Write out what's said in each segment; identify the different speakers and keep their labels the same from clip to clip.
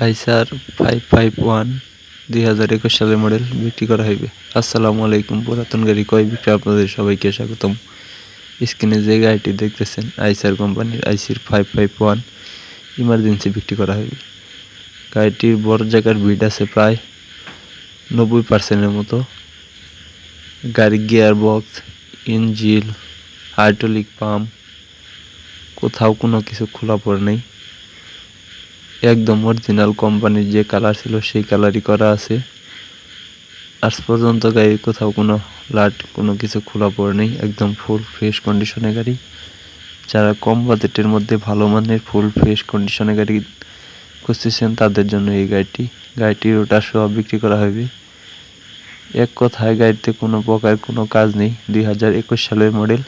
Speaker 1: আইসার 551 2021 সালের মডেল বিক্রি করা হইবে। আসসালামু আলাইকুম, পুরাতন গাড়ি ক্রয় বিক্রয় আপনাদের সবাইকে স্বাগতম। স্ক্রিনে যে গাড়িটি দেখতেছেন আইসার কোম্পানির আইসির 551 ইমার্জেন্সি বিক্রি করা হইবে। গাড়িটির বড় জায়গার বিট আছে প্রায় 90% মতো। গাড়ির gear box, engine, hydraulic pump কোথাও কোনো কিছু খোলা পড়ে নেই। একদম অরিজিনাল কোম্পানির যে কালার ছিল সেই কালারই করা আছে। আজ পর্যন্ত গাড়ি কোথাও কোনো লাট কোনো কিছু খোলা পড়ে নেই। একদম ফুল ফ্রেশ কন্ডিশনে গাড়ি। যারা কম বাজেটের মধ্যে ভালো মানের ফুল ফ্রেশ কন্ডিশনে গাড়ি খুঁজতেছেন তাদের জন্য এই গাড়িটির রোটার সহ বিক্রি করা হবে। এক কথায় গাড়িতে কোনো প্রকার কোনো কাজ নেই। 2021 সালের মডেল।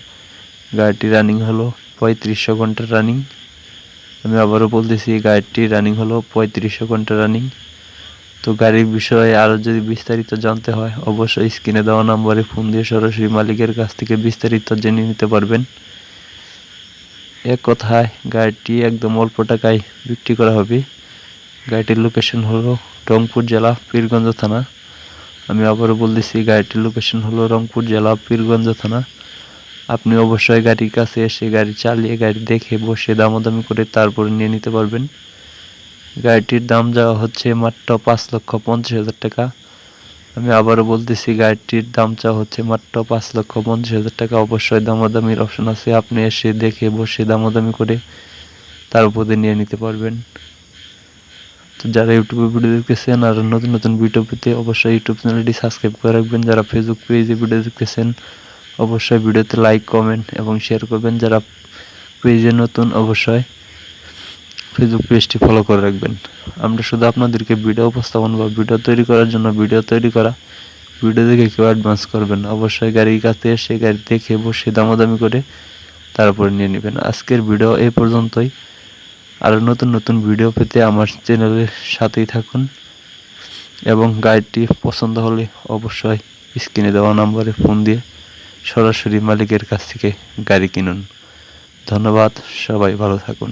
Speaker 1: গাড়িটি রানিং হলো 3500 ঘন্টা রানিং। আমি আবারও বলতেছি, গাড়িটির রানিং হলো 3500 ঘন্টা রানিং। তো গাড়ির বিষয়ে আরও যদি বিস্তারিত জানতে হয় অবশ্যই স্ক্রিনে দেওয়া নম্বরে ফোন দিয়ে সরাসরি মালিকের কাছ থেকে বিস্তারিত জেনে নিতে পারবেন। এক কথায় গাড়িটি একদম অল্প টাকায় বিক্রি করা হবে। গাড়িটির লোকেশন হলো রংপুর জেলা পীরগঞ্জ থানা। আমি আবারও বলতেছি, গাড়িটির লোকেশন হলো রংপুর জেলা পীরগঞ্জ থানা। আপনি অবশ্যই গাড়ির কাছে এসে গাড়ি চালিয়ে গাড়ি দেখে বসে দামাদামি করে তারপরে নিয়ে নিতে পারবেন। গাড়িটির দাম যাওয়া হচ্ছে মাত্র 5,50,000 টাকা। আমি আবারও বলতেছি, গাড়িটির দাম চাওয়া হচ্ছে মাত্র 5,50,000 টাকা। অবশ্যই দামাদামির অপশন আছে, আপনি এসে দেখে বসে দামাদামি করে তার উপরে নিয়ে নিতে পারবেন। তো যারা ইউটিউবে ভিডিও দেখতেছেন আর নতুন নতুন ভিডিও পেতে অবশ্যই ইউটিউব চ্যানেলটি সাবস্ক্রাইব করে রাখবেন। যারা ফেসবুক পেজে ভিডিও দেখতেছেন অবশ্যই ভিডিওতে লাইক, কমেন্ট এবং শেয়ার করবেন। যারা পেজে নতুন অবশ্যই ফেসবুক পেজটি ফলো করে রাখবেন। আমরা শুধু আপনাদেরকে ভিডিও উপস্থাপন বা ভিডিও তৈরি করার জন্য ভিডিও তৈরি করা। ভিডিও দেখে কেউ অ্যাডভান্স করবেন। অবশ্যই গাড়ির কাছে এসে গাড়ি দেখে বসে দামাদামি করে তারপরে নিয়ে নেবেন। আজকের ভিডিও এই পর্যন্তই। আরও নতুন নতুন ভিডিও পেতে আমার চ্যানেলের সাথেই থাকুন এবং গাড়িটি পছন্দ হলে অবশ্যই স্ক্রিনে দেওয়া নম্বরে ফোন দিয়ে সরাসরি মালিকের কাছ থেকে গাড়ি কিনুন। ধন্যবাদ, সবাই ভালো থাকুন।